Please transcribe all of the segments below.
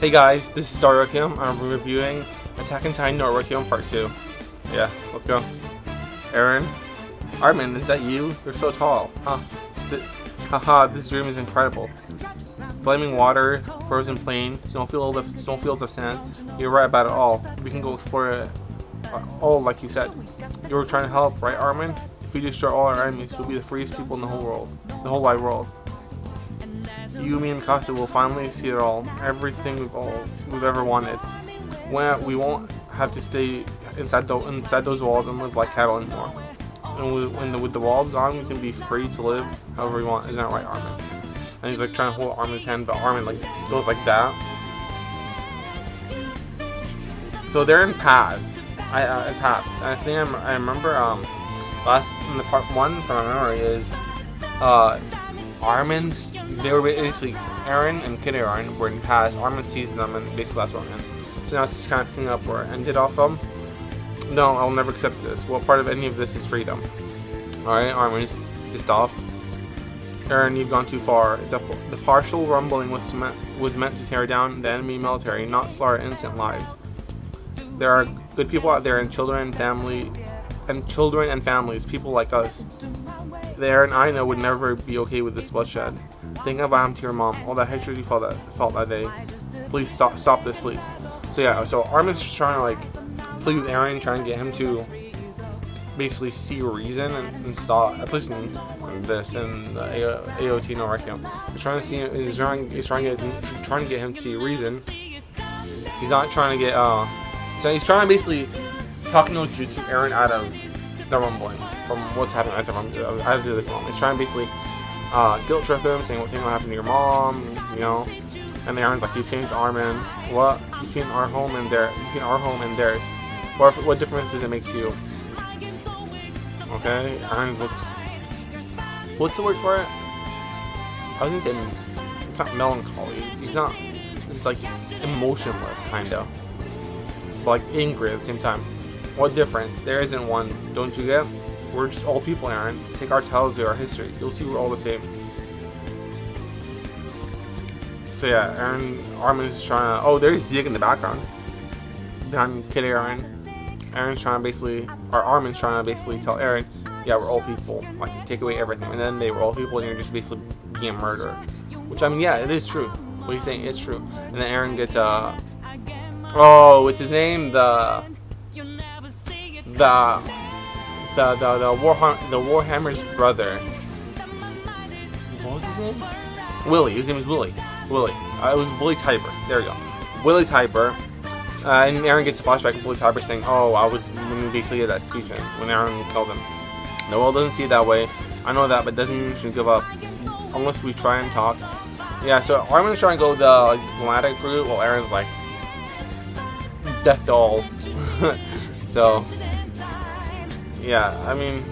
Hey guys, this is Requiem. I'm reviewing Attack on Titan Requiem Part 2. Yeah, let's go. Eren? Armin, is that you? You're so tall. Huh. Haha, this dream is incredible. Flaming water, frozen plain, snowfields of sand. You're right about it all. We can go explore it. Oh, like you said. You were trying to help, right, Armin? If we destroy all our enemies, we'll be the freest people in the whole world. The whole wide world. You, me, and Mikasa will finally see it all. Everything we've ever wanted. We won't have to stay inside those walls and live like cattle anymore. And with the walls gone, we can be free to live however we want. Isn't that right, Armin? And he's like trying to hold Armin's hand, but Armin like goes like that. So they're in paths. I think I remember last in the part 1 from my memory is they were basically Eren and Kid Eren were in paths. Armin sees them and basically that's what it ends. So now it's just kind of picking up where it ended off from. No, I'll never accept this. What part of any of this is freedom? Alright, Armin is pissed off. Eren, you've gone too far. The partial rumbling was meant to tear down the enemy military, not slaughter innocent lives. There are good people out there, and children and families, people like us. Eren, I know, would never be okay with this bloodshed. Think of what happened to your mom, all that hatred you felt that day. Please stop this, please. So yeah, so Armin's just trying to like plead with Eren, trying to get him to basically see reason and stop at least in this and the AOT no Requiem. He's trying to get him to see reason. He's not trying to get so he's trying to basically talk no jutsu Eren out of the rumbling from what's happening as of this moment. He's trying to basically guilt trip him, saying what thing will happen to your mom, you know. And Eren's like, you've changed Armin. What? Between our home and theirs. What difference does it make to you? Okay, Eren looks. What's the word for it? I was gonna say it's not melancholy. He's not. It's like emotionless, kind of, but like angry at the same time. What difference? There isn't one. Don't you get? We're just all people, Eren. Take our tales to our history. You'll see we're all the same. So yeah, Armin's trying to. Oh, there's Zeke in the background. Behind Kid Eren. Armin's trying to basically tell Eren, yeah, we're all people. Like, take away everything. And then they were all people, and you're just basically being a murderer. Which, I mean, yeah, it is true. What he's saying is true. And then Eren gets, oh, what's his name? The Warhammer's brother. What was his name? Willie. His name was Willie. It was Willie Tiber. There we go. Willie Tiber. And Eren gets a flashback of Willie Tiber saying, oh, I was when we basically did that speech when Eren killed him. The world doesn't see it that way. I know that, but doesn't mean we should give up. Unless we try and talk. Yeah, so Armin's trying to go the diplomatic route, while Eren's like, death to all. So, yeah, I mean,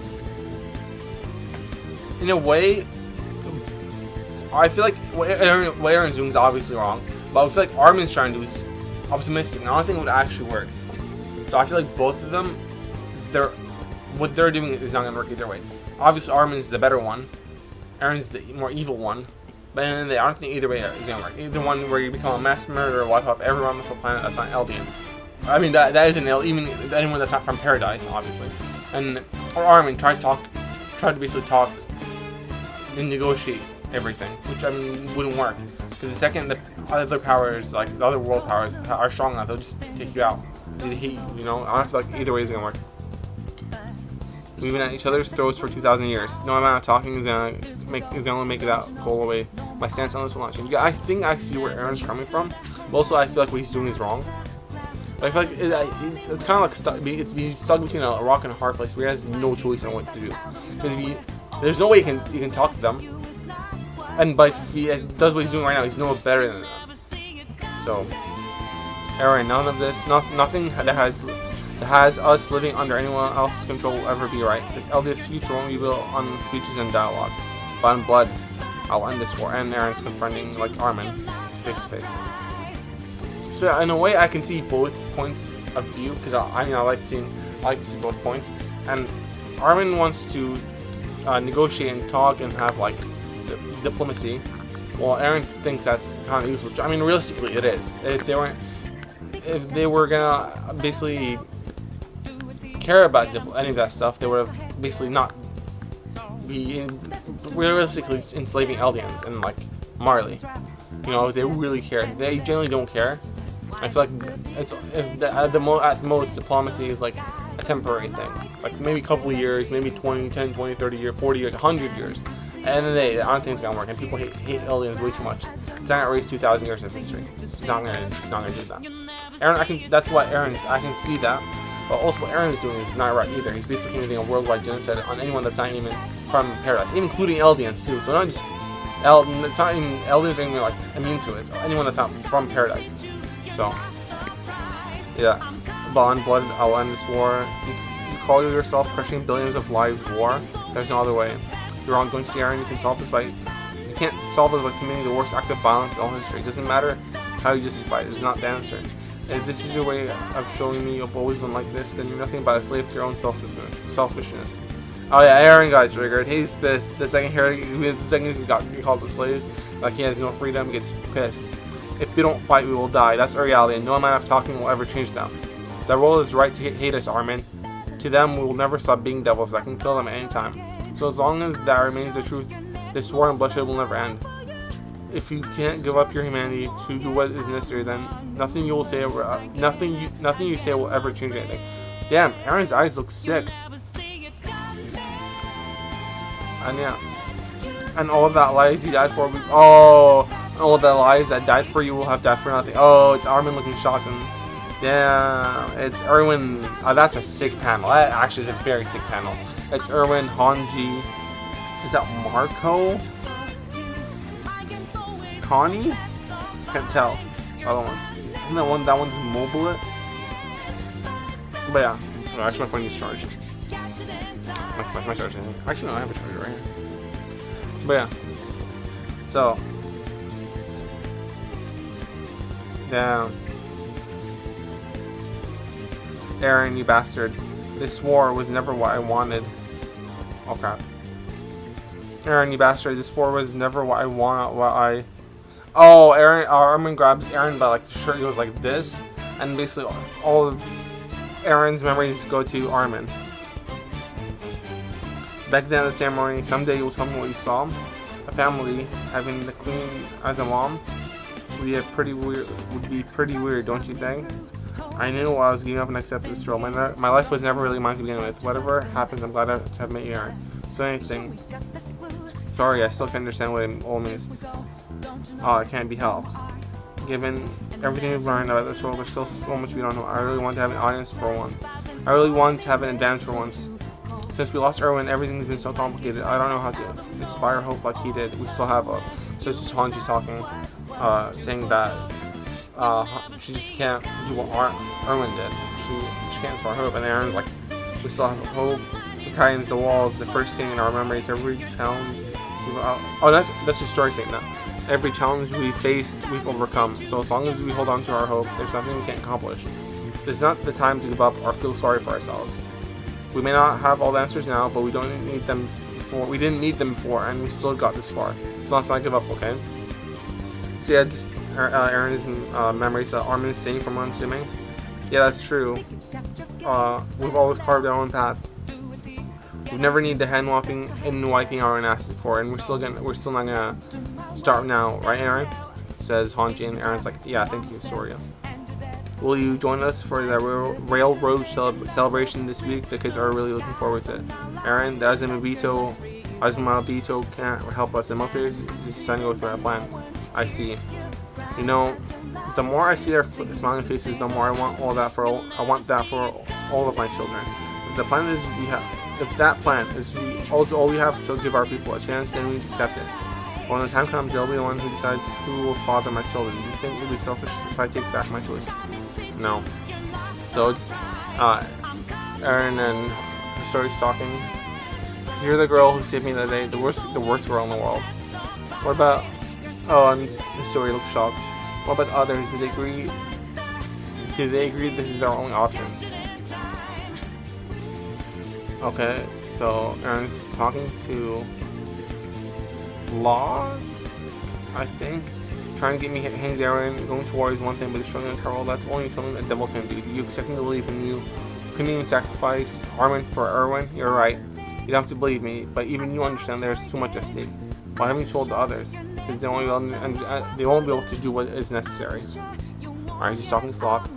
in a way, I feel like what Eren's doing is obviously wrong, but I feel like Armin's trying to do is optimistic, and I don't think it would actually work. So I feel like both of them, what they're doing is not going to work either way. Obviously, Armin's the better one, Eren's the more evil one, but in the end of the day, I don't think either way is going to work. Either one where you become a mass murderer, wipe out everyone on the planet that's not Eldian. I mean, that isn't even anyone that's not from Paradise, obviously. Or Armin try to basically talk and negotiate everything, which I mean wouldn't work. Because the second the other powers, like the other world powers, are strong enough, they'll just take you out. They hate you know. I don't feel like either way is gonna work. We've been at each other's throats for 2,000 years. No amount of talking is gonna only make that go away. My stance on this will not change. I think I see where Eren's coming from, but also I feel like what he's doing is wrong. I feel like it's kind of like stuck. He's stuck between a rock and a hard place where he has no choice on what to do. Because there's no way you can talk to them. And if he does what he's doing right now, he's no better than them. So, Eren, none of this, nothing that has us living under anyone else's control will ever be right. The eldest future won't be built on speeches and dialogue, but on blood. I'll end this war. And Eren's confronting like Armin, face to face. So in a way, I can see both points of view because I like to see both points. And Armin wants to negotiate and talk and have like diplomacy. Well, Aaron thinks that's kind of useless. I mean, realistically, it is. If they were gonna basically care about any of that stuff, they would have basically not be realistically enslaving Eldians and like Marley. You know, if they really care. They generally don't care. I feel like it's at most diplomacy is like a temporary thing, like maybe a couple of years, maybe 20, 10, 20, 30 years, 40 years, 100 years. And then I don't think it's gonna work. And people hate aliens way too much. It's not gonna erase 2,000 years of history. It's not gonna do that. Aaron, that's what I can see that. But also what Aaron is doing is not right either. He's basically committing a worldwide genocide on anyone that's not even from paradise, even including Eldians too. So not just it's not even Eldians are even like immune to it. It's anyone that's not from paradise. So yeah, bond, blood, I'll end this war. You call yourself crushing billions of lives war. There's no other way. You're wrong. Don't you see, Aaron? You can solve this by. You can't solve it by committing the worst act of violence in all history. It doesn't matter how you justify it. It's not the answer. If this is your way of showing me you've always been like this, then you're nothing but a slave to your own selfishness. Oh yeah, Aaron got triggered. He's pissed. The second he got called a slave, like he has no freedom, he gets pissed. If we don't fight, we will die. That's our reality, and no amount of talking will ever change them. Their role is right to hate us, Armin. To them, we will never stop being devils that can kill them at any time. So as long as that remains the truth, this war and bloodshed will never end. If you can't give up your humanity to do what is necessary, then nothing you say will ever change anything. Damn, Aaron's eyes look sick. And yeah, and all of that lies you died for. All of that lies that died for you will have died for nothing. Oh, it's Armin looking shocked. And damn, it's Erwin. That's a sick panel. That actually is a very sick panel. It's Erwin, Hanji. Is that Marco? Connie? Can't tell. Other one. Isn't that one's Mobile? But yeah. Oh, actually, my phone needs charge. My charge. Actually, no, I have a charger right here. But yeah. So. Damn. Aaron, you bastard. This war was never what I wanted. Oh crap. Aaron, you bastard. This war was never what I want. Oh, Armin grabs Aaron by like the shirt. He goes like this, and basically all of Aaron's memories go to Armin. Back then at the ceremony, someday you'll tell me what you saw. A family having the queen as a mom would be pretty weird, don't you think? I knew I was giving up and accepted this role. My life was never really mine to begin with. Whatever happens, I'm glad to have met you, Aaron. So anything. Sorry, I still can't understand what it all means. Oh, it can't be helped. Given everything we've learned about this world, there's still so much we don't know. I really want to have an audience for one. I really want to have an advantage for once. Since we lost Erwin, everything's been so complicated. I don't know how to inspire hope like he did. We still have Sister Hanji talking, saying that she just can't do what Erwin did. She can't inspire hope. And Aaron's like, we still have hope. The Titans, the walls, the first thing in our memories, every challenge. That's the story saying that. Every challenge we faced, we've overcome. So as long as we hold on to our hope, there's nothing we can't accomplish. This is not the time to give up or feel sorry for ourselves. We may not have all the answers now, but we don't need them before. We didn't need them before, and we still got this far. So let's not give up, okay? So yeah, just Aaron's memories. Armin is saying from what I'm assuming. Yeah, that's true. We've always carved our own path. We've never needed the hand wiping Aaron asked for, and we're still not gonna start now, right, Aaron? Says Hanji, and Aaron's like, yeah, thank you, Soria. Will you join us for the railroad celebration this week? The kids are really looking forward to it. Aaron, the Azumabito can't help us. The military is deciding to go through our plan. I see. You know, the more I see their smiling faces, the more I want that for all of my children. If the plan is if that plan is all we have to give our people a chance, then we need to accept it. When the time comes, they'll be the one who decides who will father my children. Do you think it would be selfish if I take back my choice? No. So it's Aaron and her story's talking. You're the girl who saved me that day, the worst girl in the world. What about? Oh, and the story looks shocked. What about others? Do they agree this is our only option? Okay, so Aaron's talking to Law, I think. Trying to get me hanged Aaron, going to war is one thing, but destroying an entire world, that's only something a devil can do. You expect me to believe in you? Couldn't even sacrifice Armin for Erwin? You're right. You don't have to believe me, but even you understand there's too much at stake. Why haven't you told the others? Because they won't be able to do what is necessary. Alright, he's talking to Flock.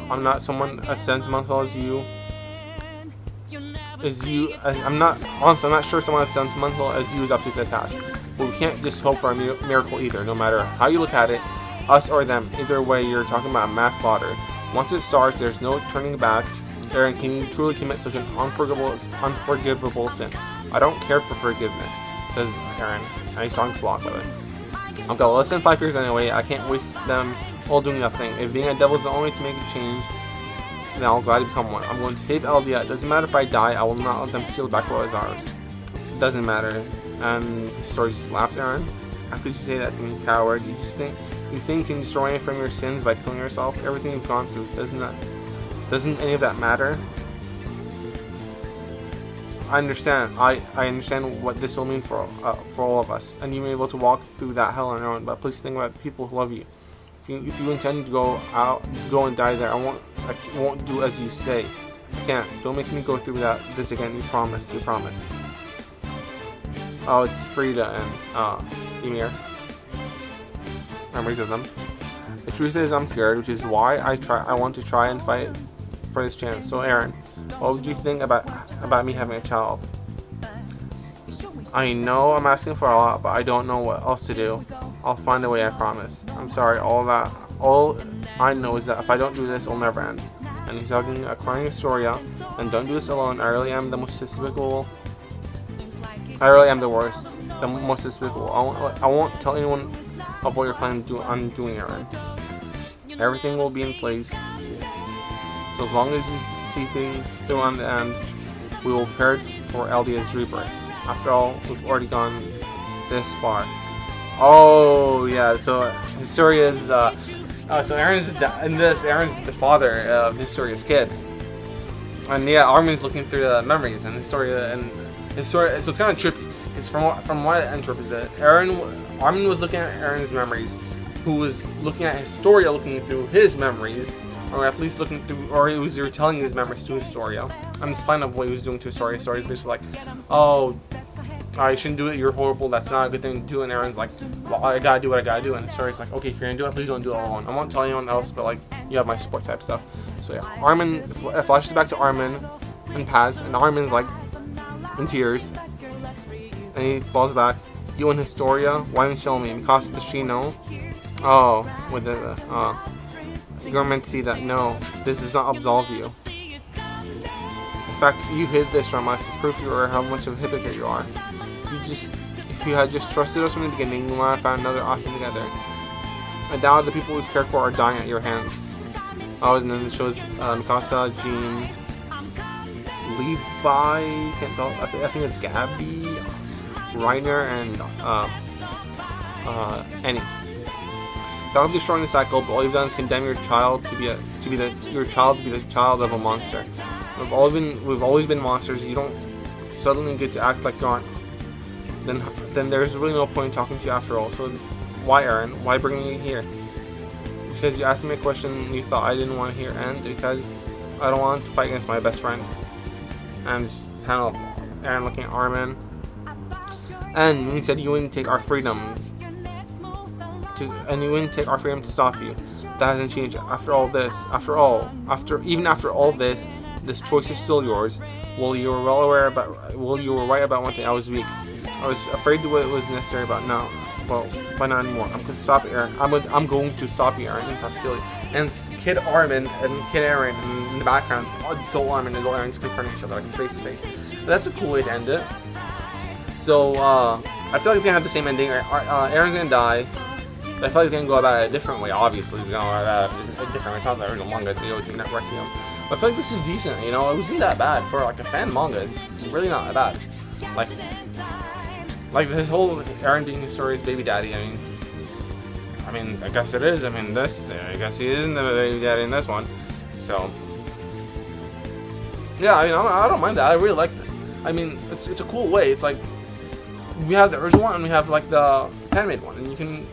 I'm not someone as sentimental as you. I'm not sure someone as sentimental as you is up to the task. But we can't just hope for a miracle either, no matter how you look at it, us or them. Either way, you're talking about a mass slaughter. Once it starts, there's no turning back. Aaron, can you truly commit such an unforgivable sin? I don't care for forgiveness, says Aaron. And he's talking to Flock, by the way. I've got less than 5 years anyway. I can't waste them all doing nothing. If being a devil is the only way to make a change, then I'll gladly become one. I'm going to save Eldia. It doesn't matter if I die. I will not let them steal back what is ours. It doesn't matter. And Story slaps Aaron. How could you say that to me, coward? You think you can destroy any from your sins by killing yourself? Everything you've gone through, doesn't any of that matter? I understand. I understand what this will mean for all of us, and you may be able to walk through that hell on your own. But please think about the people who love you. If you intend to go and die there, I won't do as you say. I can't. Don't make me go through this again. You promised. Oh, it's Frida and Emir. Memories of them. The truth is, I'm scared, which is why I want to try and fight for this chance. So, Aaron, what would you think about me having a child? I know I'm asking for a lot, but I don't know what else to do. I'll find a way, I promise. I'm sorry, all I know is that if I don't do this, it'll never end. And he's talking a crying Astoria, and don't do this alone. I really am the most despicable. I really am the worst, the most despicable. I won't tell anyone of what you're planning on doing, Aaron. Everything will be in place. So as long as you see things through on the end, we will prepare for Eldia's rebirth. After all, we've already gone this far. Oh yeah, so Historia's so Aaron's Aaron's the father of Historia's kid. And yeah, Armin's looking through the memories and Historia, so it's kind of trippy. Because from what I interpreted, Armin was looking at Aaron's memories, who was looking at Historia looking through his memories, or at least looking through, or he was retelling his memories to Historia. I'm just fine of what he was doing to Historia. Historia's basically like, oh, I shouldn't do it, you're horrible, that's not a good thing to do. And Aaron's like, well, I gotta do what I gotta do. And Historia's like, okay, if you're gonna do it, please don't do it alone. I won't tell anyone else, but like, you have my support type stuff. So yeah, Armin flashes back to Armin and Paz, and Armin's like in tears, and he falls back. You and Historia, why didn't you tell me? Because does she know? Oh, with the you're meant to see that. No, this does not absolve you. In fact, you hid this from us. It's proof you are how much of a hypocrite you are. If you had just trusted us from the beginning, we might have found another option together. And now the people we've cared for are dying at your hands. Oh, and then it shows Mikasa, Jean, Levi, I think it's Gabby, Reiner, and Annie. Without destroying the cycle, but all you've done is condemn your child to be the child of a monster. We've always been monsters. You don't suddenly get to act like you aren't. Then there's really no point in talking to you after all. So why, Aaron? Why bring me here? Because you asked me a question you thought I didn't want to hear, and because I don't want to fight against my best friend. And just kind of Aaron looking at Armin. And you said you wouldn't take our freedom. To stop you. That hasn't changed. After all this, after all this, this choice is still yours. You were right about one thing. I was weak. I was afraid to do what was necessary, but not anymore. I'm going to stop Aaron. I'm going to stop you, Aaron. And Kid Armin and Kid Aaron in the background, adult Armin and adult Aaron just confronting each other like face to face. That's a cool way to end it. So I feel like it's gonna have the same ending. Aaron's gonna die. I feel like he's gonna go about it a different way. Obviously, he's gonna go about it a different way. It's not the original manga. It's the OT network, you know. But I feel like this is decent. You know, it wasn't that bad for like a fan manga. It's really not that bad. Like the whole Aaron being Historia's baby daddy. I mean, I guess it is. I guess he isn't the baby daddy in this one. So yeah, I don't mind that. I really like this. I mean, it's a cool way. It's like we have the original one and we have like the fan-made one, and you can,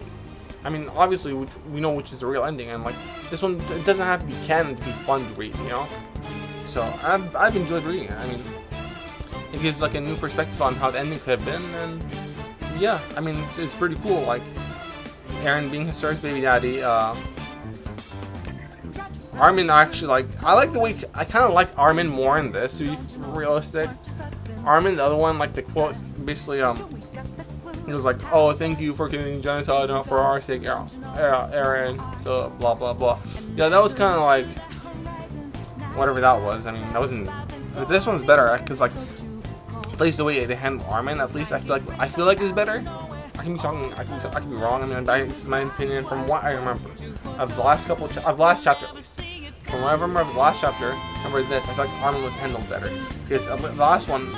I mean, obviously we know which is the real ending, and like this one, it doesn't have to be canon to be fun to read, you know. So I've enjoyed reading it. I mean, it gives like a new perspective on how the ending could have been, and yeah, I mean it's pretty cool. Like Eren being Historia's baby daddy. Armin actually, like, I like the way, I kind of like Armin more in this, to be realistic. Armin, the other one, like the quote, basically, he was like, oh, thank you for committing genocide for our sake, Eren, so blah blah blah. Yeah, that was kind of like, whatever that was. I mean, that wasn't, but this one's better, because like, at least the way they handle Armin, at least I feel like is better. I can be talking, I can be wrong. I mean, this is my opinion from what I remember of the last couple of last chapter at least. From what I remember of the last chapter, remember this, I feel like Armin was handled better, because the last one,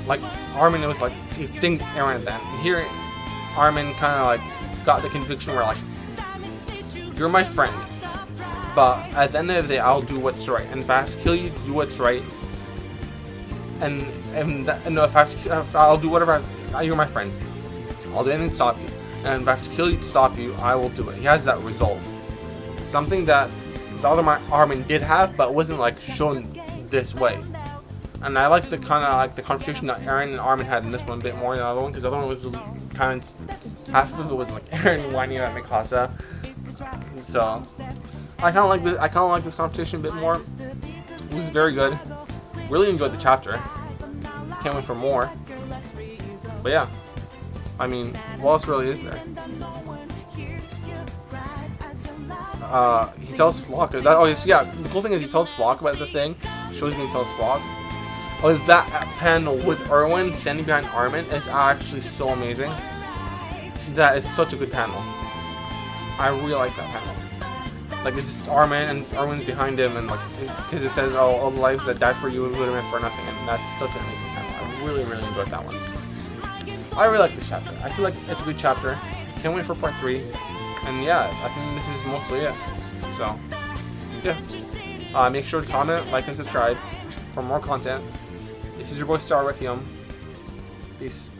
like Armin was like, he think Eren then. And here, Armin kind of like got the conviction where like, you're my friend, but at the end of the day, I'll do what's right, and if I have to kill you to do what's right, and if I have to, I'll do whatever. You're my friend. I'll do anything to stop you, and if I have to kill you to stop you, I will do it. He has that resolve, something that the other Armin did have, but wasn't like shown this way. And I like the kind of like the confrontation that Eren and Armin had in this one a bit more than the other one, because the other one was kind of, half of it was like Eren whining at Mikasa. So I kind of like this. I kind of like this confrontation a bit more. It was very good. Really enjoyed the chapter. Can't wait for more. But yeah, I mean, what else really is there? He tells Flock. Yeah. The cool thing is he tells Flock about the thing. Shows me he tells Flock. Oh, that panel with Erwin standing behind Armin is actually so amazing. That is such a good panel. I really like that panel. Like, it's just Armin and Erwin's behind him, and like, because it says, "Oh, all the lives that died for you would have been for nothing," and that's such an amazing panel. I really, really enjoyed that one. I really like this chapter. I feel like it's a good chapter. Can't wait for part 3. And yeah, I think this is mostly it. So, yeah. Make sure to comment, like, and subscribe for more content. This is your boy Star Requiem. Peace.